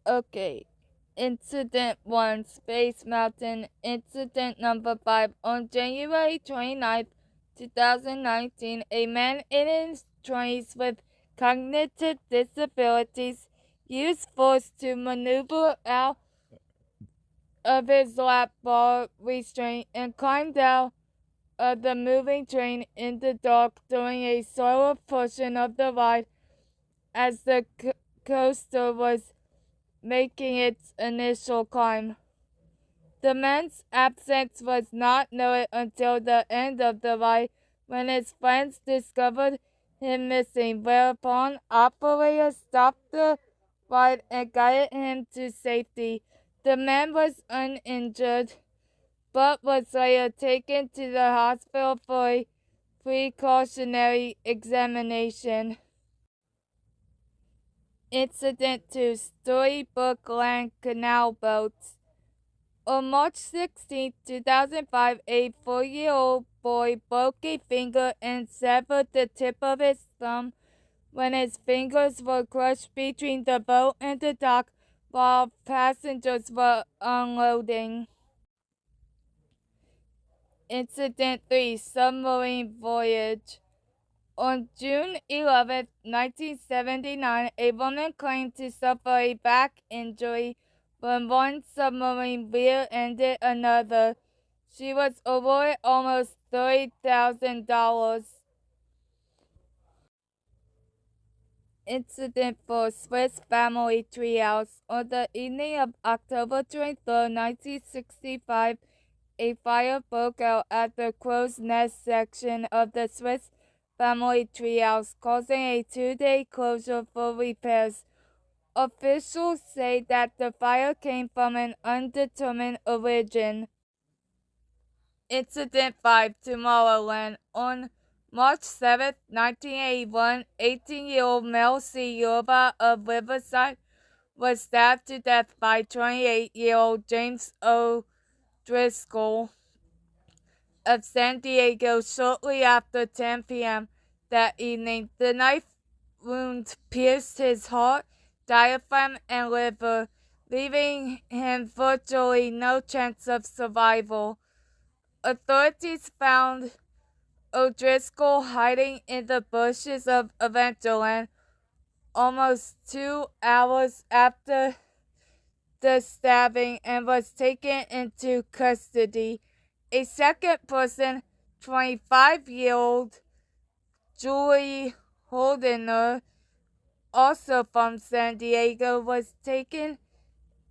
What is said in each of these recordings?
Okay. Incident 1, Space Mountain. Incident number 5. On January 29th, 2019, a man in his 20s with cognitive disabilities used force to maneuver out of his lap bar restraint and climbed out of the moving train in the dark during a slower portion of the ride as the coaster was making its initial climb. The man's absence was not known until the end of the ride when his friends discovered him missing, whereupon operators stopped the ride and guided him to safety. The man was uninjured, but was later taken to the hospital for a precautionary examination. Incident 2, Storybook Land Canal Boats. On March 16, 2005, a 4-year-old boy broke a finger and severed the tip of his thumb when his fingers were crushed between the boat and the dock while passengers were unloading. Incident 3, Submarine Voyage. On June 11, 1979, a woman claimed to suffer a back injury when one submarine rear-ended another. She was awarded almost $30,000. Incident 4, Swiss Family Treehouse. On the evening of October 23, 1965, a fire broke out at the crow's nest section of the Swiss Family Treehouse, causing a 2-day closure for repairs. Officials say that the fire came from an undetermined origin. Incident 5, Tomorrowland. On March 7, 1981, 18-year-old Mel C. Yorba of Riverside was stabbed to death by 28-year-old James O. Driscoll of San Diego shortly after 10 p.m. that evening. The knife wound pierced his heart, diaphragm, and liver, leaving him virtually no chance of survival. Authorities found O'Driscoll hiding in the bushes of Adventureland almost 2 hours after the stabbing and was taken into custody. A second person, 25-year-old Julie Holdener, also from San Diego, was taken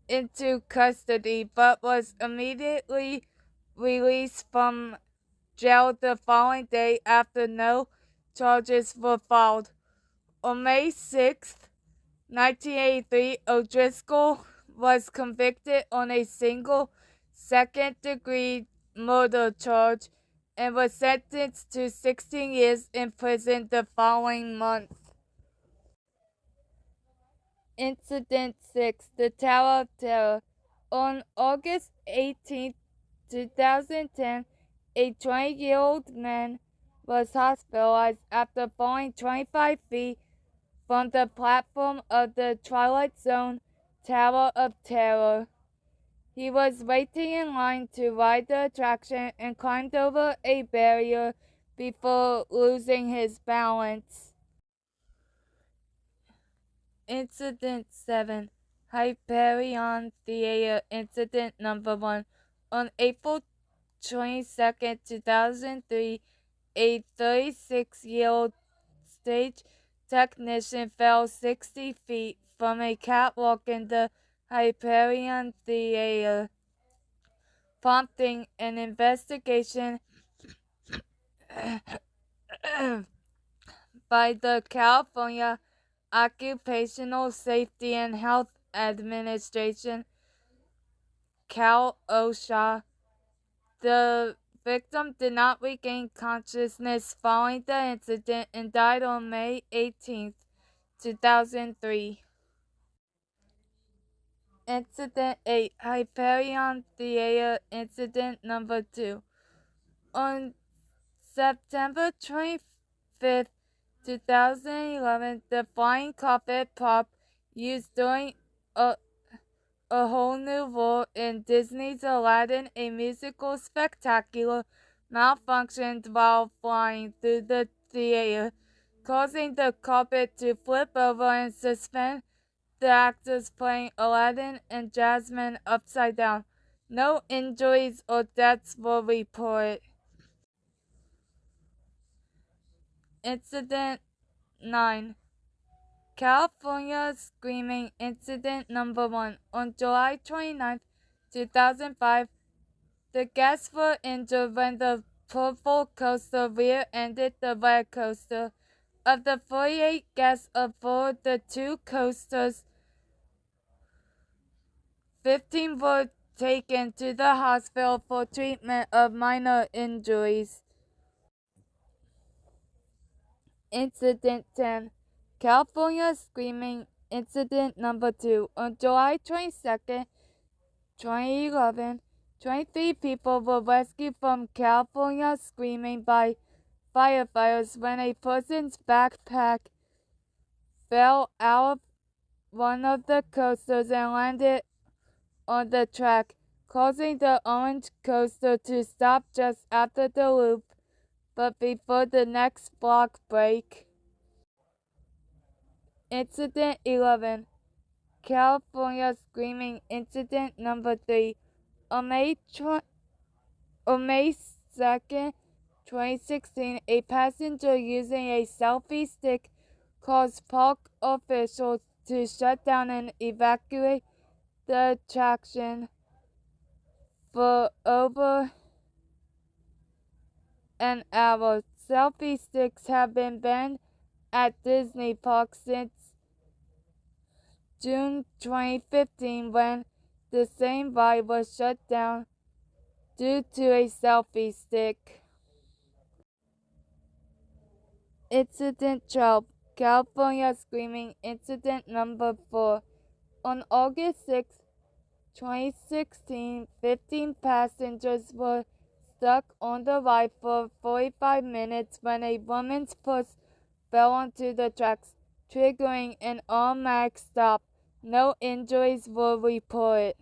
into custody but was immediately released from jail the following day after no charges were filed. On May 6, 1983, O'Driscoll was convicted on a single second-degree murder charge and was sentenced to 16 years in prison the following month. Incident 6, the Tower of Terror. On August 18, 2010, a 20-year-old man was hospitalized after falling 25 feet from the platform of the Twilight Zone Tower of Terror. He was waiting in line to ride the attraction and climbed over a barrier before losing his balance. Incident 7, Hyperion Theater. Incident number 1. On April 22, 2003, a 36-year-old stage technician fell 60 feet from a catwalk in the Hyperion Theater, prompting an investigation by the California Occupational Safety and Health Administration, Cal OSHA. The victim did not regain consciousness following the incident and died on May 18, 2003. Incident 8, Hyperion Theater. Incident number 2. On September 25, 2011, the flying carpet prop used during a whole new role in Disney's Aladdin, a musical spectacular, malfunctioned while flying through the theater, causing the carpet to flip over and suspend the actors playing Aladdin and Jasmine upside down. No injuries or deaths were reported. Incident 9. California Screaming Incident Number 1. On July 29, 2005, the guests were injured when the purple coaster rear-ended the red coaster. Of the 48 guests aboard the two coasters, 15 were taken to the hospital for treatment of minor injuries. Incident 10. California Screaming Incident Number 2. On July 22nd, 2011, 23 people were rescued from California Screaming by firefighters when a person's backpack fell out of one of the coasters and landed on the track, causing the orange coaster to stop just after the loop, but before the next block break. Incident 11. California Screaming Incident Number 3. On May 2nd, 2016, a passenger using a selfie stick caused park officials to shut down and evacuate the attraction for over an hour. Selfie sticks have been banned at Disney parks since June 2015 when the same ride was shut down due to a selfie stick. Incident 12. California Screaming Incident Number 4. On August 6, 2016, 15 passengers were stuck on the ride for 45 minutes when a woman's purse fell onto the tracks, triggering an automatic stop. No injuries were reported.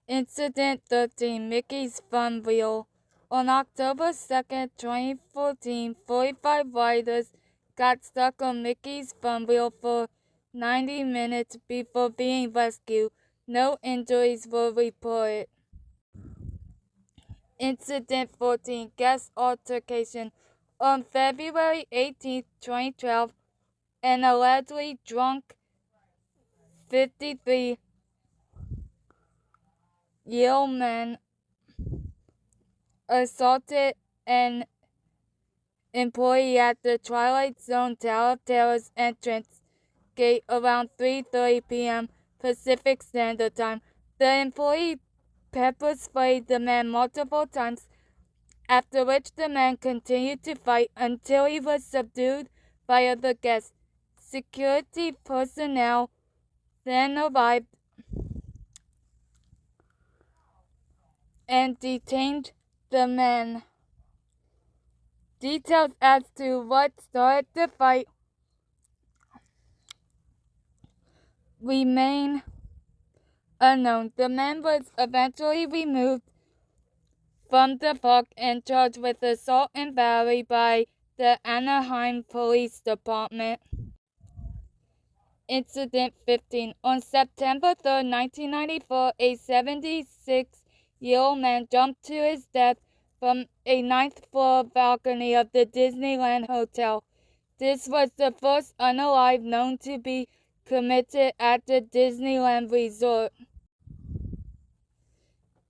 Incident 13. Mickey's Fun Wheel. On October 2nd, 2014, 45 riders got stuck on Mickey's Fun Wheel for 90 minutes before being rescued. No injuries were reported. Incident 14. Guest altercation. On February 18, 2012, an allegedly drunk 53-year-old man assaulted an employee at the Twilight Zone Tower of Terror's entrance gate around 3:30 p.m. Pacific Standard Time. The employee pepper sprayed the man multiple times, after which the man continued to fight until he was subdued by other guests. Security personnel then arrived and detained the man. Details as to what started the fight remain unknown. The man was eventually removed from the park and charged with assault and battery by the Anaheim Police Department. Incident 15. On September 3, 1994, a 76-year-old man jumped to his death from a ninth-floor balcony of the Disneyland Hotel. This was the first unalive known to be committed at the Disneyland Resort.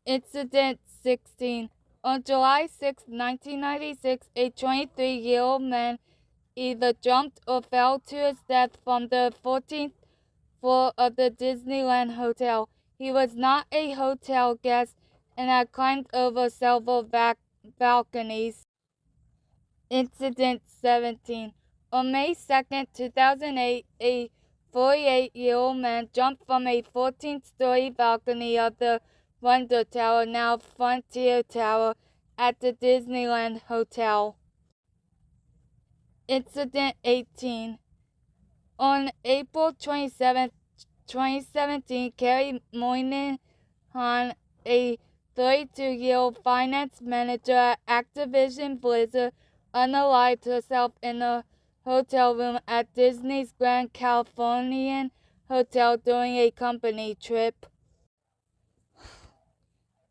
Incident 16. On July 6, 1996, a 23-year-old man either jumped or fell to his death from the 14th floor of the Disneyland Hotel. He was not a hotel guest and had climbed over several balconies. Incident 17. On May 2, 2008, a 48-year-old man jumped from a 14th-story balcony of the Wonder Tower, now Frontier Tower, at the Disneyland Hotel. Incident 18. On April 27, 2017, Kerri Moynihan, a 32-year-old finance manager at Activision Blizzard, unalived herself in a hotel room at Disney's Grand Californian Hotel during a company trip.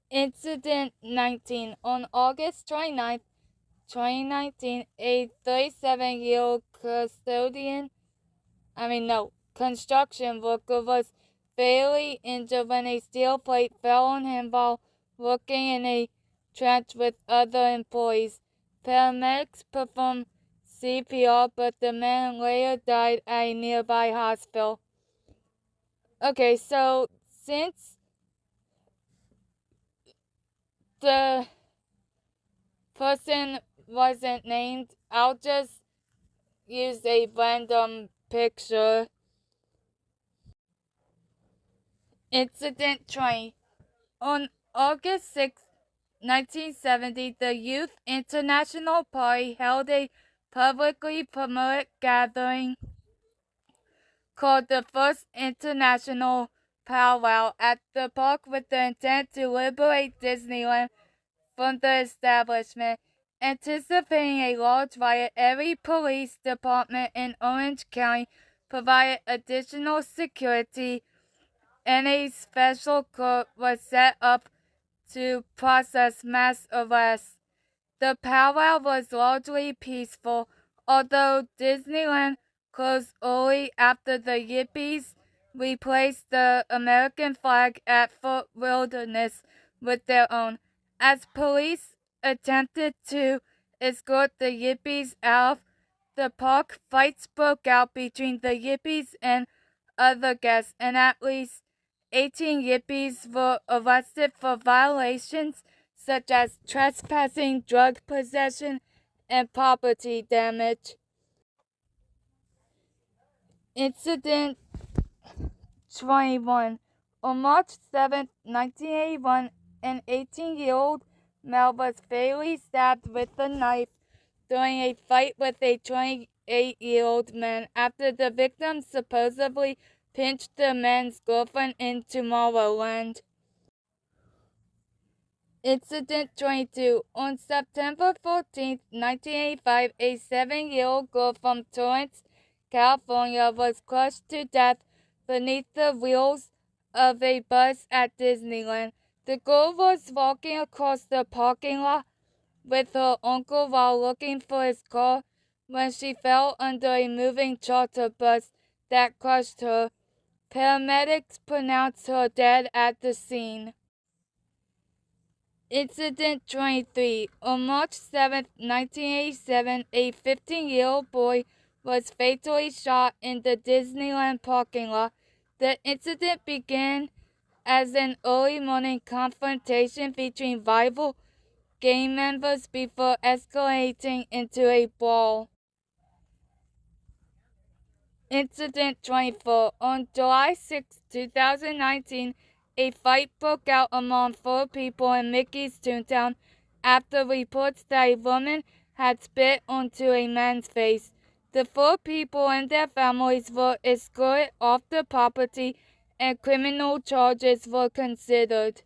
Incident 19. On August 29, 2019, a 37-year-old construction worker was fatally injured when a steel plate fell on him while working in a trench with other employees. Paramedics performed CPR, but the man later died at a nearby hospital. Okay, so since the person wasn't named, I'll just use a random picture. Incident 20. On August 6, 1970, the Youth International Party held a publicly promoted gathering called the First International Powwow at the park with the intent to liberate Disneyland from the establishment. Anticipating a large riot, every police department in Orange County provided additional security, and a special court was set up to process mass arrests. The powwow was largely peaceful, although Disneyland closed early after the Yippies replaced the American flag at Fort Wilderness with their own. As police attempted to escort the Yippies out of the park, fights broke out between the Yippies and other guests, and at least 18 Yippies were arrested for violations such as trespassing, drug possession, and property damage. Incident 21. On March 7, 1981, an 18-year-old male was fatally stabbed with a knife during a fight with a 28-year-old man after the victim supposedly pinched the man's girlfriend in Tomorrowland. Incident 22. On September 14, 1985, a 7-year-old girl from Torrance, California was crushed to death beneath the wheels of a bus at Disneyland. The girl was walking across the parking lot with her uncle while looking for his car when she fell under a moving charter bus that crushed her. Paramedics pronounced her dead at the scene. Incident 23. On March 7, 1987, a 15-year-old boy was fatally shot in the Disneyland parking lot. The incident began as an early morning confrontation between rival gang members before escalating into a brawl. Incident 24. On July 6, 2019, a fight broke out among 4 people in Mickey's Toontown after reports that a woman had spit onto a man's face. The 4 people and their families were escorted off the property and criminal charges were considered.